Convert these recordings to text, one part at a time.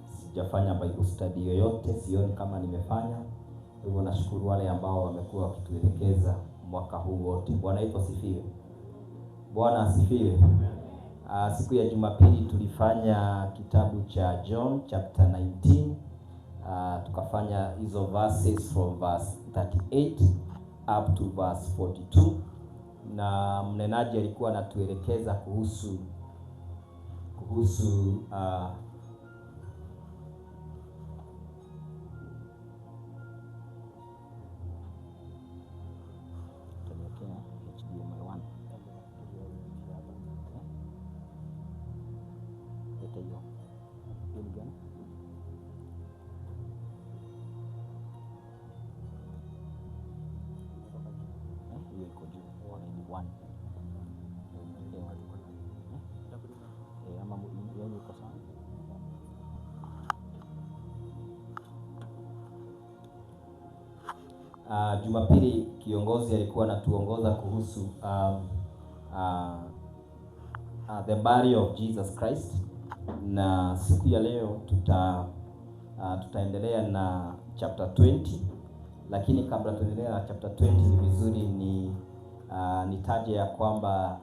sijafanya Bible study yoyote, sioni kama nimefanya. Hivyo nashukuru wale ambao wamekuwa wakituelekeza mwaka huu wote. Bwana yetu asifiwe. Bwana asifiwe. Siku ya Jumapili tulifanya kitabu cha John chapter 19. Tukafanya hizo verses from verse 38 up to verse 42, na mnenaji alikuwa anatuelekeza kuhusu Jumapili kiongozi alikuwa anatuongoza kuhusu the body of Jesus Christ, na siku ya leo tutaendelea na chapter 20. Lakini kabla tuendelee na chapter 20, ni vizuri nitaje ya kwamba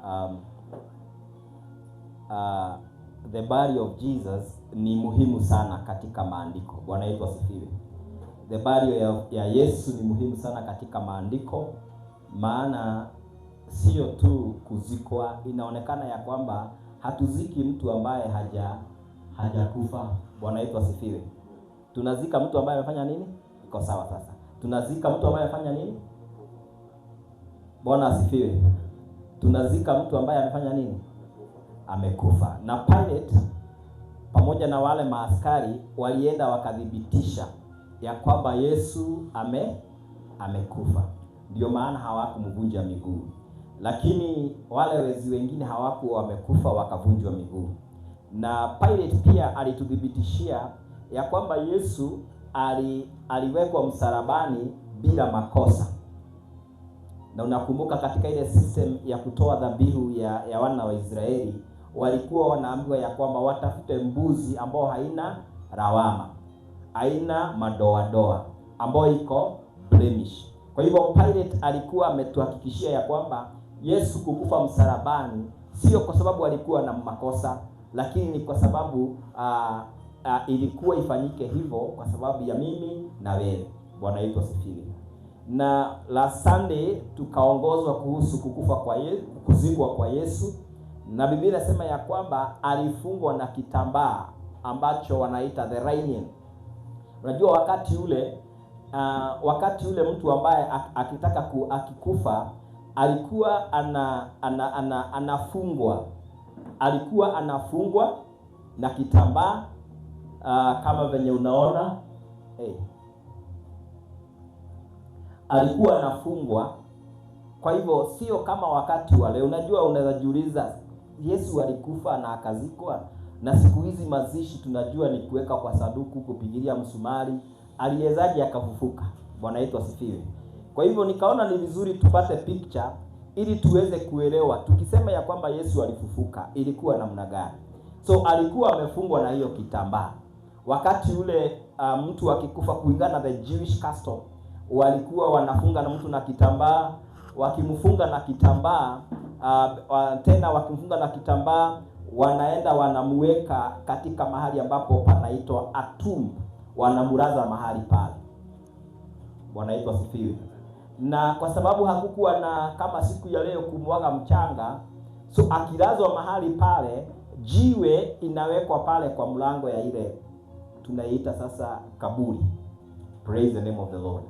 the body of Jesus ni muhimu sana katika maandiko. Bwana yetu asifiwe. The body ya Yesu ni muhimu sana katika maandiko, maana sio tu kuzikwa. Inaonekana ya kwamba hatuziki mtu ambaye hajakufa. Bwana yetu asifiwe. Tunazika mtu ambaye amefanya nini? Iko sawa sasa. Tunazika mtu ambaye amefanya nini? Bwana asifiwe. Tunazika mtu ambaye amefanya nini? Amekufa. Na Pilate pamoja na wale maaskari walienda wakadhibitisha ya kwamba Yesu amekufa. Ndio maana hawakumvunja miguu. Lakini wale wezi wengine hawakuwa wamekufa wakavunjwa miguu. Na Pilate pia alitudhibitishia ya kwamba Yesu aliwekwa msalabani bila makosa. Na unakumbuka katika ile system ya kutoa dhabihu ya wana wa Israeli, walikuwa wanaambiwa ya kwamba watafute mbuzi ambao haina lawama, haina madoadoa, ambayo iko blemish. Kwa hivyo Pilate alikuwa ametuhakikishia ya kwamba Yesu kukufa msalabani sio kwa sababu alikuwa na makosa, lakini ni kwa sababu ilikuwa ifanyike hivyo kwa sababu ya mimi na wewe. Bwana yetu asifiwe. Na la Sunday tukaongozwa kuhusu kukufa kwa Yesu, kuzikwa kwa Yesu, na Biblia inasema ya kwamba alifungwa na kitambaa ambacho wanaita the linen. Unajua wakati ule mtu ambaye akikufa alikuwa anafungwa, alikuwa anafungwa na kitambaa kama venye unaona alikuwa anafungwa. Kwa hivyo sio kama wakati wale. Unajua, unaweza jiuliza, Yesu alikufa na akazikwa, na siku hizi mazishi tunajua ni kuweka kwa saduku, kupigilia msumari. Aliwezaje akafufuka? Bwana yetu asifiwe. Kwa hivyo nikaona ni vizuri tupate picture ili tuweze kuelewa, tukisema ya kwamba Yesu alifufuka ilikuwa namna gani. So alikuwa amefungwa na hiyo kitambaa. Wakati ule mtu akikufa, kulingana na the Jewish custom, walikuwa wanafunga na mtu na kitambaa. Wakimfunga na kitambaa tena wakimfunga na kitambaa, wanaenda wanamuweka katika mahali ambapo panaitwa atum, wanamulaza mahali pale. Bwana yetu asifiwe. Na kwa sababu hakukuwa na kama siku ya leo kumwaga mchanga, so akilazwa mahali pale, jiwe inawekwa pale kwa mlango ya ile tunaita sasa kaburi. Praise the name of the Lord.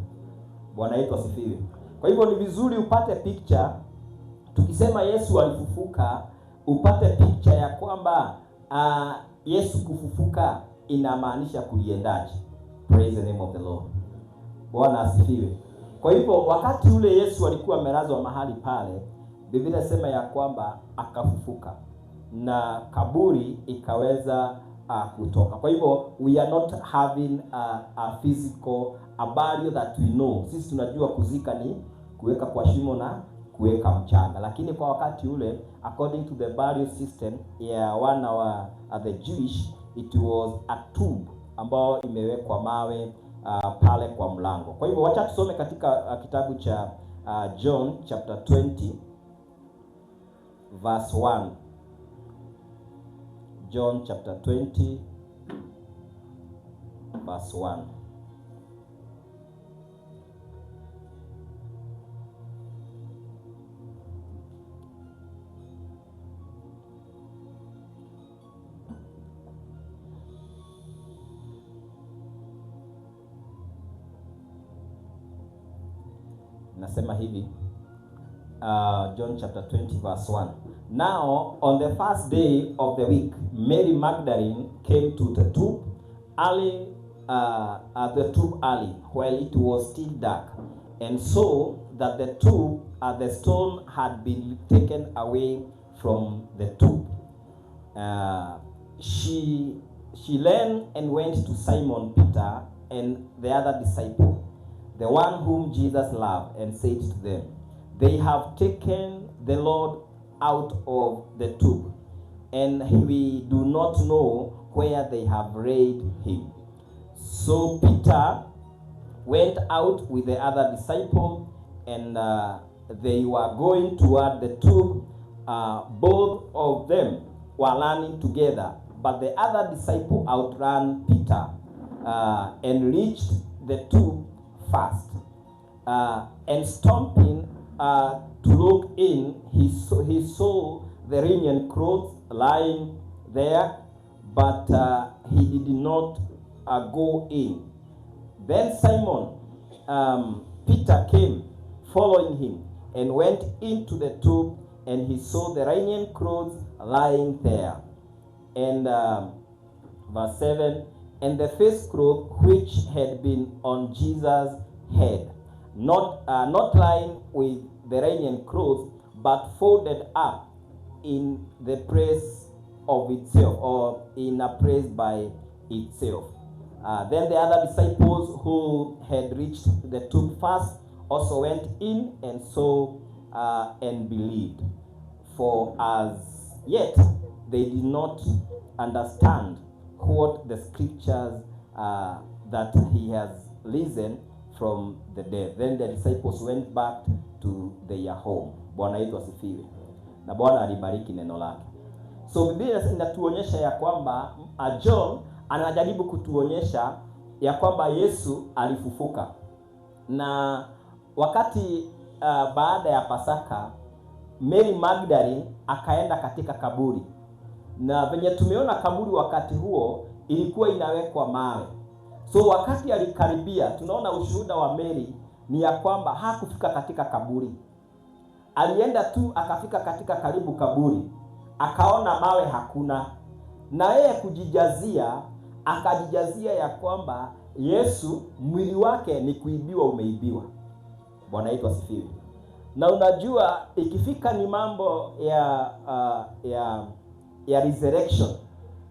Bwana yetu asifiwe. Kwa hivyo ni vizuri upate picture, tukisema Yesu alifufuka, upate picture ya kwamba Yesu kufufuka inamaanisha kuliendaje. Praise the name of the Lord. Bwana asifiwe. Kwa hivyo wakati ule Yesu alikuwa amelazwa mahali pale, Biblia inasema ya kwamba akafufuka na kaburi ikaweza kutoka. Kwa hivyo we are not having a physical burial that we know. Sisi tunajua kuzika ni kuweka kwa shimo na kuweka mchanga. Lakini kwa wakati ule, according to the burial system ya wana wa the Jewish, it was a tomb ambao imewekwa mawe pale kwa mlango. Kwa hivyo wacha tusome katika kitabu cha John chapter 20 verse 1. John chapter 20 verse 1. Nasema hivi, John chapter 20 verse 1. Now on the first day of the week, Mary Magdalene came to the tomb early, while it was still dark, and saw that the tomb, the stone had been taken away from the tomb. She ran and went to Simon Peter and the other disciple, the one whom Jesus loved, and said to them, "They have taken the Lord out of the tomb, and we do not know where they have laid him." So Peter went out with the other disciple, and they were going toward the tomb. Both of them were running together, but the other disciple outran Peter and reached the tomb first. And stomping to look in, he saw the linen clothes lying there, but he did not go in. Then Simon Peter came, following him, and went into the tomb, and he saw the linen clothes lying there. And verse 7, and the first cloth which had been on Jesus' head, not lying with the linen clothes, but folded up in the place of itself, or in a place by itself. Then the other disciples who had reached the tomb first also went in and saw and believed. For as yet they did not understand what the scriptures that he has risen from the dead. Then the disciples went back to their home. Bwana yetu asifiwe. Na Bwana alibariki neno lake. So Biblia inatuonyesha ya kwamba John anajaribu kutuonyesha ya kwamba Yesu alifufuka. Na wakati baada ya Pasaka, Mary Magdalene akaenda katika kaburi. Na venye tumeona kaburi wakati huo ilikuwa inawekwa mawe. So wakati alikaribia, tunaona ushuhuda wa Mary ni ya kwamba hakufika katika kaburi. Alienda tu akafika katika karibu kaburi, akaona mawe hakuna. Na yeye akajijazia ya kwamba Yesu mwili wake ni kuibiwa, umeibiwa. Bwana yetu asifiwe. Na unajua ikifika ni mambo ya resurrection,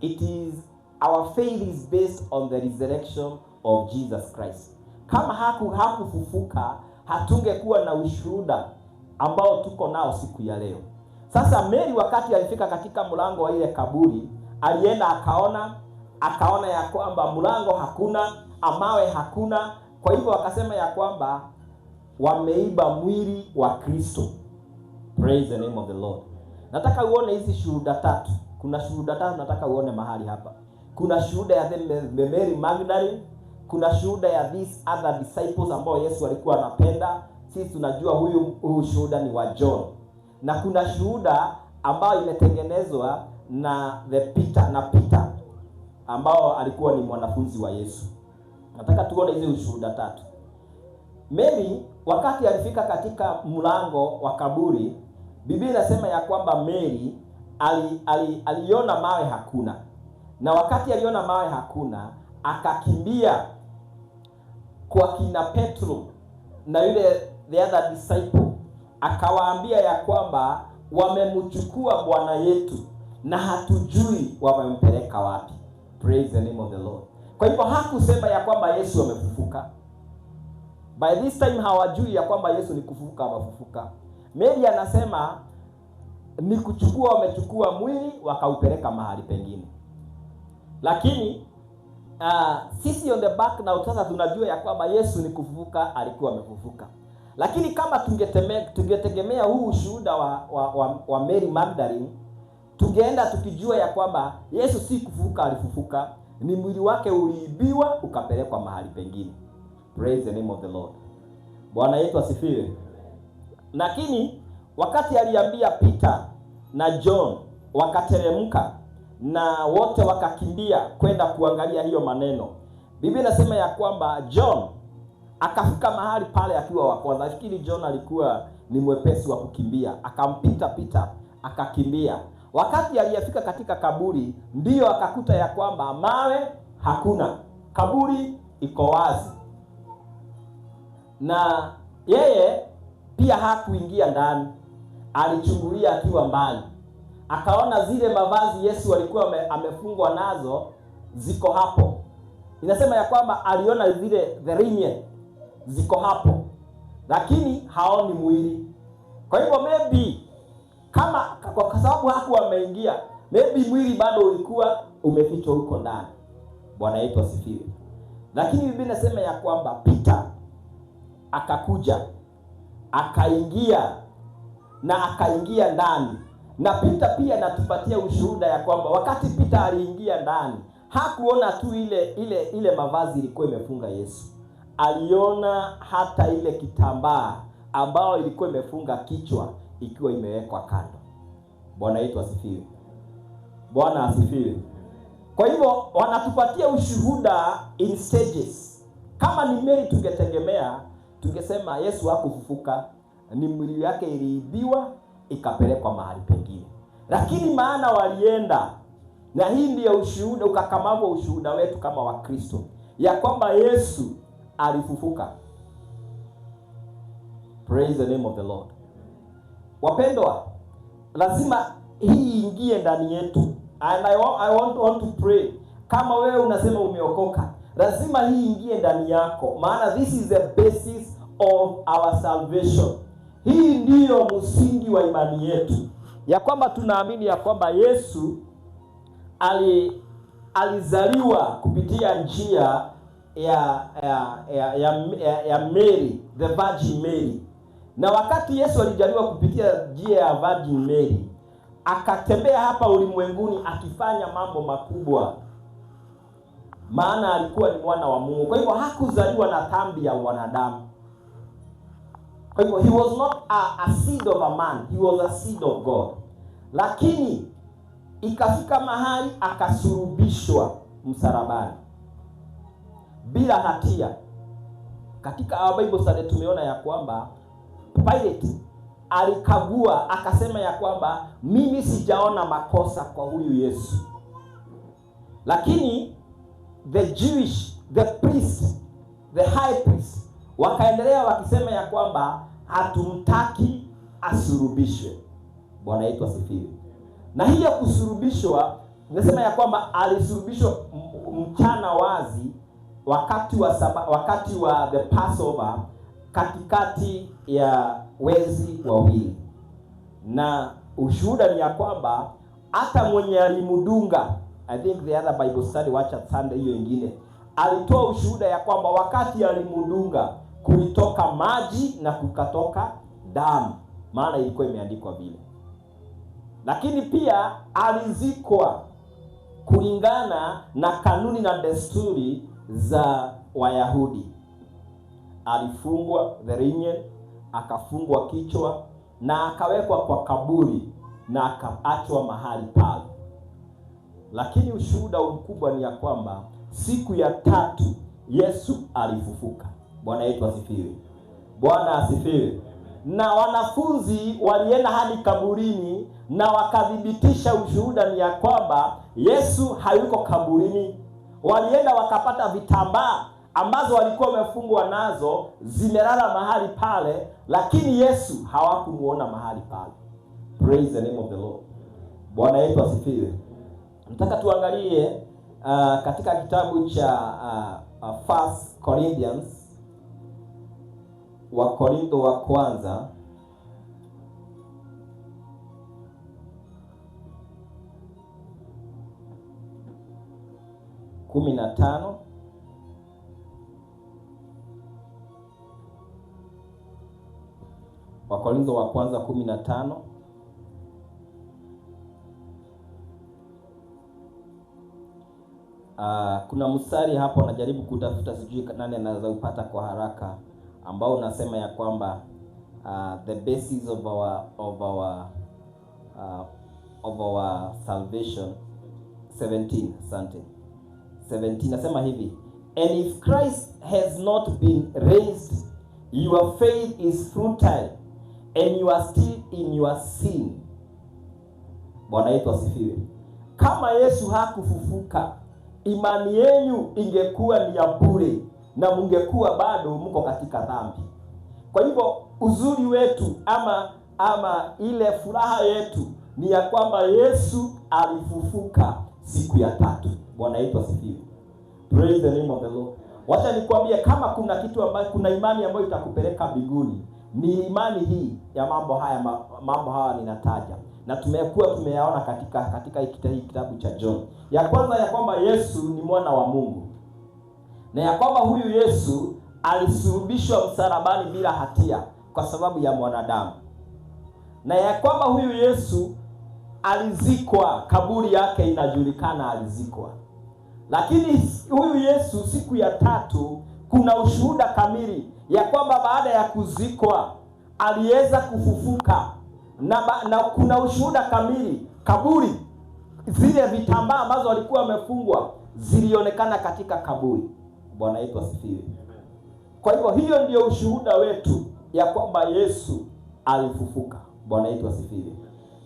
it is our faith is based on the resurrection of Jesus Christ. Kama hakufufuka, hatungekuwa na ushuhuda ambao tuko nao siku ya leo. Sasa Mary wakati alifika katika mlango wa ile kaburi, alienda akaona ya kwamba mlango hakuna, mawe hakuna. Kwa hivyo akasema ya kwamba wameiba mwili wa Kristo. Praise the name of the Lord. Nataka uone hizi shuhuda tatu. Kuna shuhuda tatu nataka uone mahali hapa. Kuna shuhuda ya Mary Magdalene, kuna shuhuda ya these other disciples ambao Yesu alikuwa anapenda. Sisi tunajua huyu shuhuda ni wa John. Na kuna shuhuda ambayo imetengenezwa na Peter ambao alikuwa ni mwanafunzi wa Yesu. Nataka tuone hizi ushuhuda tatu. Mary wakati alifika katika mlango wa kaburi, Biblia inasema ya kwamba Mary aliona mawe hakuna. Na wakati aliona mawe hakuna, akakimbia kwa kina Petro na yule the other disciple, akawaambia ya kwamba wamemchukua Bwana yetu na hatujui wamempeleka wapi. Praise the name of the Lord. Kwa hivyo hakusema ya kwamba Yesu amefufuka. By this time hawajui ya kwamba Yesu ni kufufuka amefufuka. Mary anasema ni kuchukua, wamechukua mwili wakaupeleka mahali pengine. Lakini sisi on the back na sasa tunajua ya kwamba Yesu ni kufufuka, alikuwa amefufuka. Lakini kama tungetegemea huu ushuhuda wa Mary Magdalene, tungeenda tukijua ya kwamba Yesu si kufufuka alifufuka, ni mwili wake uliibiwa ukapelekwa mahali pengine. Praise the name of the Lord. Bwana yetu asifiwe. Lakini wakati aliambia Peter na John wakateremka na wote wakakimbia kwenda kuangalia hiyo maneno, Biblia inasema ya kwamba John akafika mahali pale akiwa wa kwanza. Nafikiri John alikuwa ni mwepesi wa kukimbia, akampita Peter akakimbia. Wakati aliyefika katika kaburi, ndiyo akakuta ya kwamba mawe hakuna, kaburi iko wazi. Na yeye pia hakuingia ndani, alichungulia akiwa mbali. Akaona zile mavazi Yesu alikuwa amefungwa nazo ziko hapo. Inasema ya kwamba aliona zile the linen ziko hapo, lakini haoni mwili. Kwa hivyo maybe kama kwa sababu hakuwa ameingia, maybe mwili bado ulikuwa umefichwa huko ndani. Bwana yetu asifiwe. Lakini Biblia inasema ya kwamba Peter akakuja, akaingia ndani. Na Peter pia anatupatia ushuhuda ya kwamba wakati Peter aliingia ndani, hakuona tu ile mavazi ilikuwa imefunga Yesu. Aliona hata ile kitambaa ambao ilikuwa imefunga kichwa ikiwa imewekwa kando. Bwana yetu asifiwe. Bwana asifiwe. Kwa hivyo wanatupatia ushuhuda in stages. Kama ni Mary tungetegemea, tungesema Yesu hakufufuka, ni mwili wake iliibiwa ikapelekwa mahali pengine. Lakini maana walienda, na hii ndiyo ushuhuda, ukakamavu wa ushuhuda wetu kama Wakristo, ya kwamba Yesu alifufuka. Praise the name of the Lord. Wapendwa, lazima hii ingie ndani yetu. And I want to pray. Kama wewe unasema umeokoka, lazima hii ingie ndani yako, maana this is the basis of our salvation. Hii ndiyo msingi wa imani yetu, ya kwamba tunaamini ya kwamba Yesu alizaliwa kupitia njia ya Mary, the Virgin Mary. Na wakati Yesu alijaliwa kupitia njia ya Virgin Mary, akatembea hapa ulimwenguni akifanya mambo makubwa, maana alikuwa ni mwana wa Mungu. Kwa hivyo hakuzaliwa na dhambi ya wanadamu. Kwa hivyo he was not a seed of a man, he was a seed of God. Lakini ikafika mahali akasulubishwa msalabani bila hatia. Katika our Bible study tumeona ya kwamba Pilate alikagua akasema ya kwamba mimi sijaona makosa kwa huyu Yesu. Lakini the priest, the high priest wakaendelea wakisema ya kwamba hatumtaki asulubishwe. Bwana yetu asifiwe. Na hiyo kusulubishwa, nasema ya kwamba alisulubishwa mchana wazi wakati wa the Passover, katikati ya wezi wawili. Na ushuhuda ni ya kwamba hata mwenye alimudunga, I think the other Bible study watch at Sunday hiyo ingine, alitoa ushuhuda ya kwamba wakati alimudunga kulitoka maji na kukatoka damu, maana ilikuwa imeandikwa vile. Lakini pia alizikwa kulingana na kanuni na desturi za Wayahudi. Alifungwa the linen, akafungwa kichwa na akawekwa kwa kaburi na akaachwa mahali pale. Lakini ushuhuda mkubwa ni ya kwamba siku ya tatu Yesu alifufuka. Bwana yetu asifiwe. Bwana asifiwe. Na wanafunzi walienda hadi kaburini na wakadhibitisha ushuhuda ni ya kwamba Yesu hayuko kaburini. Walienda wakapata vitambaa ambazo walikuwa wamefungwa nazo zimelala mahali pale, lakini Yesu hawakumuona mahali pale. Praise the name of the Lord. Bwana yetu asifiwe. Nataka tuangalie katika kitabu cha 1 Corinthians, wa Korintho wa kwanza 15. Wakorintho wa kwanza 15. Kuna mstari hapo najaribu kutafuta, sijui nani anaweza upata kwa haraka, ambao unasema ya kwamba the basis of our salvation. 17, asante. 17 nasema hivi, and if Christ has not been raised, your faith is futile and you are still in your sin. Bwana yetu asifiwe. Kama Yesu hakufufuka, imani yenu ingekuwa ni ya bure na mungekuwa bado mko katika dhambi. Kwa hivyo uzuri wetu ama ile furaha yetu ni ya kwamba Yesu alifufuka siku ya tatu. Bwana yetu asifiwe. Praise the name of the Lord. Wacha nikwambie, kama kuna kitu ambayo, kuna imani ambayo itakupeleka mbinguni, ni imani hii ya mambo haya ninataja, na tumeyaona katika hii kitabu cha John. Ya kwanza ya kwamba Yesu ni mwana wa Mungu, na ya kwamba huyu Yesu alisulubishwa msalabani bila hatia kwa sababu ya mwanadamu, na ya kwamba huyu Yesu alizikwa, kaburi yake inajulikana, alizikwa. Lakini huyu Yesu siku ya tatu, kuna ushuhuda kamili ya kwamba baada ya kuzikwa aliweza kufufuka, na kuna ushuhuda kamili, kaburi, zile vitambaa ambazo walikuwa wamefungwa zilionekana katika kaburi. Bwana yetu asifiwe. Kwa hivyo hiyo ndio ushuhuda wetu ya kwamba Yesu alifufuka. Bwana yetu asifiwe.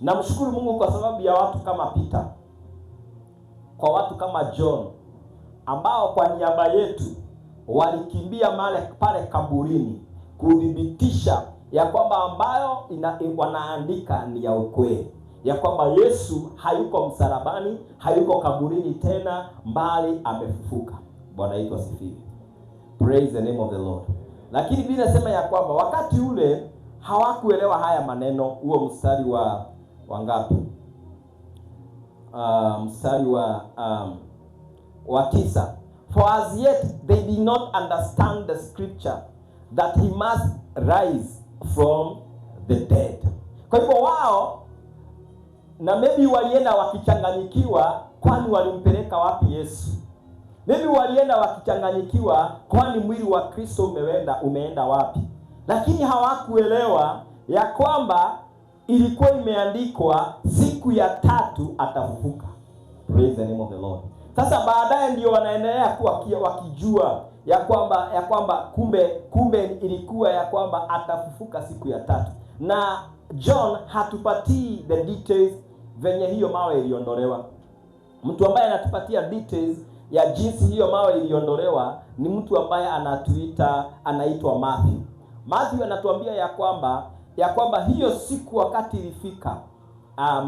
Namshukuru Mungu kwa sababu ya watu kama Peter, kwa watu kama John, ambao kwa niaba yetu walikimbia pale kaburini kudhibitisha ya kwamba ambayo wanaandika ni ya ukweli, ya kwamba Yesu hayuko msalabani, hayuko kaburini tena, mbali amefufuka. Bwana yetu asifiwe. Praise the name of the Lord. Lakini Biblia inasema ya kwamba wakati ule hawakuelewa haya maneno. Huo mstari wa ngapi? Mstari wa 9. For as yet they did not understand the scripture that he must rise from the dead. Kwa hivyo wao na maybe walienda wakichanganyikiwa, kwani walimpeleka wapi Yesu? Maybe walienda wakichanganyikiwa, kwani mwili wa Kristo umeenda wapi? Lakini hawakuelewa ya kwamba ilikuwa imeandikwa siku ya tatu atafufuka. Praise the name of the Lord. Sasa baadaye ndio wanaendelea wakijua ya kwamba kumbe ilikuwa ya kwamba atafufuka siku ya tatu. Na John hatupatii the details venye hiyo mawe iliondolewa. Mtu ambaye anatupatia details ya jinsi hiyo mawe iliondolewa ni mtu ambaye anaitwa Matthew. Matthew anatuambia ya kwamba hiyo siku wakati ilifika,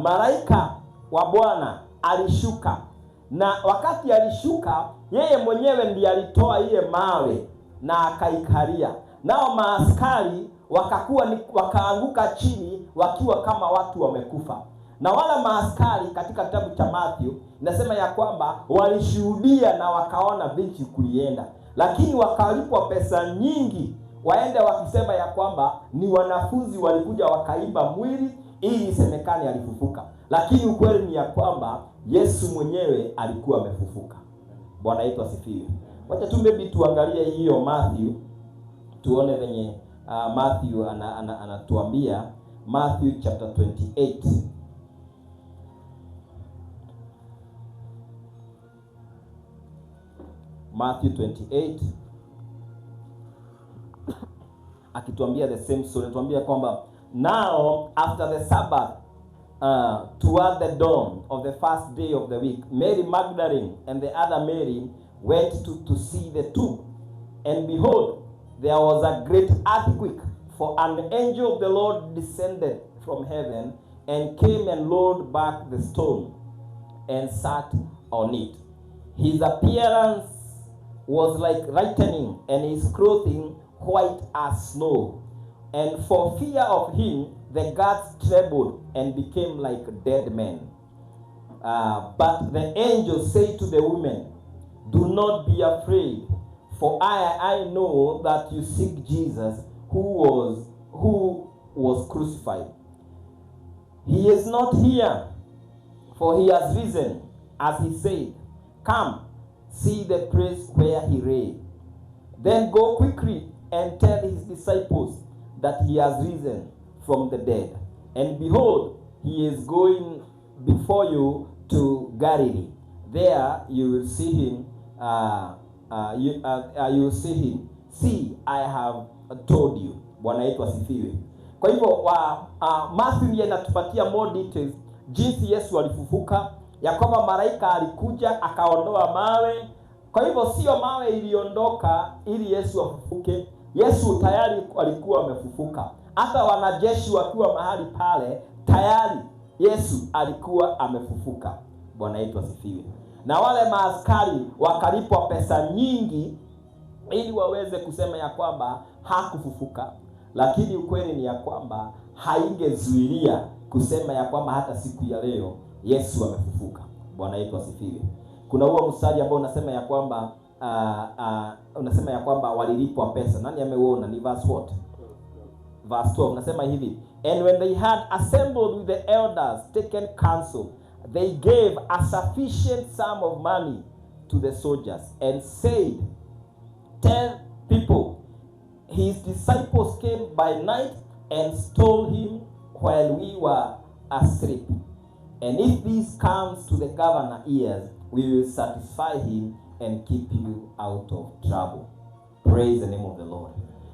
malaika wa Bwana alishuka, na wakati alishuka yeye mwenyewe ndiye alitoa ile mawe na akaikalia. Nao maaskari wakaanguka chini wakiwa kama watu wamekufa. Na wala maaskari katika kitabu cha Matthew inasema ya kwamba walishuhudia na wakaona vinchi kulienda, lakini wakalipwa pesa nyingi waende wakisema ya kwamba ni wanafunzi walikuja wakaiba mwili ili isemekane alifufuka. Lakini ukweli ni ya kwamba Yesu mwenyewe alikuwa amefufuka. Bwana yetu asifiwe. Wacha tu maybe tuangalie hiyo Matthew, tuone venye Matthew anatuambia. Matthew chapter 28. Matthew 28 akituambia the same story. Tuambia kwamba now after the Sabbath, toward the dawn of the first day of the week, Mary Magdalene and the other Mary went to see the tomb. And behold, there was a great earthquake, for an angel of the Lord descended from heaven and came and rolled back the stone and sat on it. His appearance was like lightning, and his clothing white as snow. And for fear of him, the guards trembled and became like dead men. But the angel said to the women, Do not be afraid, for I know that you seek Jesus who was crucified. He is not here, for he has risen, as he said. Come, see the place where he lay. Then go quickly and tell his disciples that he has risen from the dead. And behold, he is going before you to Galilee. There you will see him. You will see him. See, I have told you. Bwana yetu asifiwe. Kwa hivyo Matthew anatupatia more details jinsi Yesu alifufuka, ya kwamba malaika alikuja akaondoa mawe. Kwa hivyo sio mawe iliondoka ili Yesu afufuke. Yesu tayari alikuwa amefufuka. Hata wanajeshi wakiwa mahali pale, tayari Yesu alikuwa amefufuka. Bwana yetu asifiwe. Na wale maaskari wakalipwa pesa nyingi ili waweze kusema ya kwamba hakufufuka. Lakini ukweli ni ya kwamba haingezuilia kusema ya kwamba hata siku ya leo Yesu amefufuka. Bwana yetu asifiwe. Kuna huo mstari ambao unasema ya kwamba walilipwa pesa. Nani ameuona? Ni verse what? Verse 12 unasema hivi, and when they had assembled with the elders, taken counsel, they gave a sufficient sum of money to the soldiers and said, tell people, his disciples came by night and stole him while we were asleep. And if this comes to the governor's ears, we will satisfy him and keep you out of trouble. Praise the name of the Lord.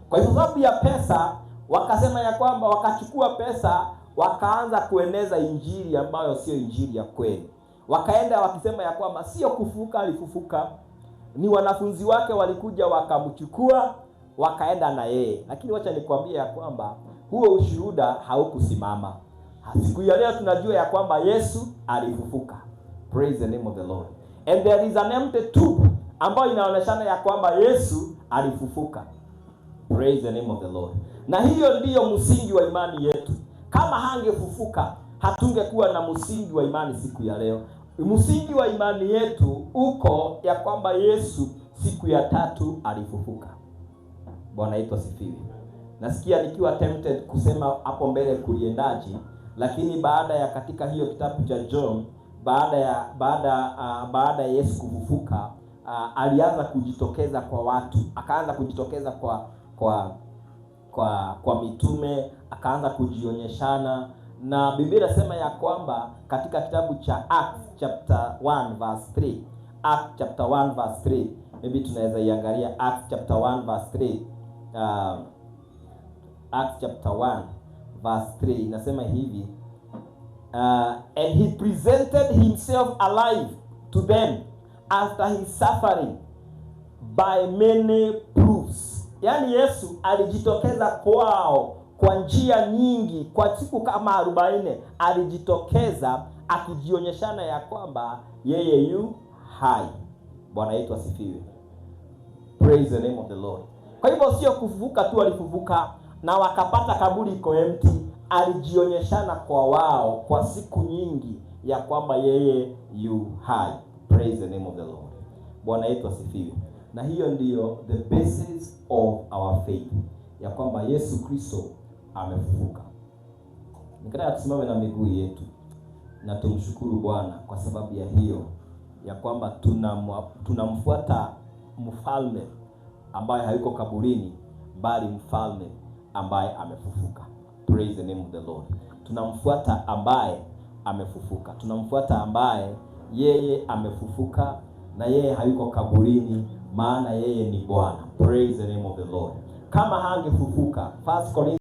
Kwa hivyo sababu ya pesa, wakasema ya kwamba wakachukua pesa, wakaanza kueneza injili ambayo sio injili ya kweli. Wakaenda wakisema ya kwamba sio kufufuka alifufuka, ni wanafunzi wake walikuja wakamchukua wakaenda na yeye. Lakini wacha nikwambie ya kwamba huo ushuhuda haukusimama. Siku ya leo tunajua ya kwamba Yesu alifufuka. Praise the name of the Lord. And there is an empty tomb ambayo inaonyeshana ya kwamba Yesu alifufuka. Praise the name of the Lord. Na hiyo ndiyo msingi wa imani yetu. Kama hangefufuka, hatungekuwa na msingi wa imani siku ya leo. Msingi wa imani yetu uko ya kwamba Yesu siku ya tatu alifufuka. Bwana yetu asifiwe. Nasikia nikiwa tempted kusema hapo mbele kuliendaji, lakini baada ya katika hiyo kitabu cha John, baada ya Yesu kufufuka, alianza kujitokeza kwa watu, akaanza kujitokeza kwa mitume, akaanza kujionyeshana. Na Biblia inasema ya kwamba katika kitabu cha Acts chapter 1 verse 3, Acts chapter 1 verse 3, maybe tunaweza iangalia Acts chapter 1 verse 3. Acts chapter 1 verse 3 inasema hivi, and he presented himself alive to them after his suffering by many proofs. Yani Yesu alijitokeza kwao kwa njia nyingi, kwa siku kama 40 alijitokeza akijionyeshana ya kwamba yeye yu hai. Bwana yetu asifiwe. Praise the name of the Lord. Kwa hivyo sio kufufuka tu alifufuka na wakapata kaburi iko empty, alijionyeshana kwa wao kwa siku nyingi ya kwamba yeye yu hai. Praise the name of the Lord. Bwana yetu asifiwe. Na hiyo ndiyo the basis of our faith, ya kwamba Yesu Kristo amefufuka. Nikataka tusimame na miguu yetu na tumshukuru Bwana kwa sababu ya hiyo, ya kwamba tunamfuata mfalme ambaye hayuko kaburini, bali mfalme ambaye amefufuka. Praise the name of the Lord. Tunamfuata ambaye amefufuka. Tunamfuata ambaye yeye amefufuka na yeye hayuko kaburini, maana yeye ni Bwana. Praise the name of the Lord. Kama hangefufuka, 1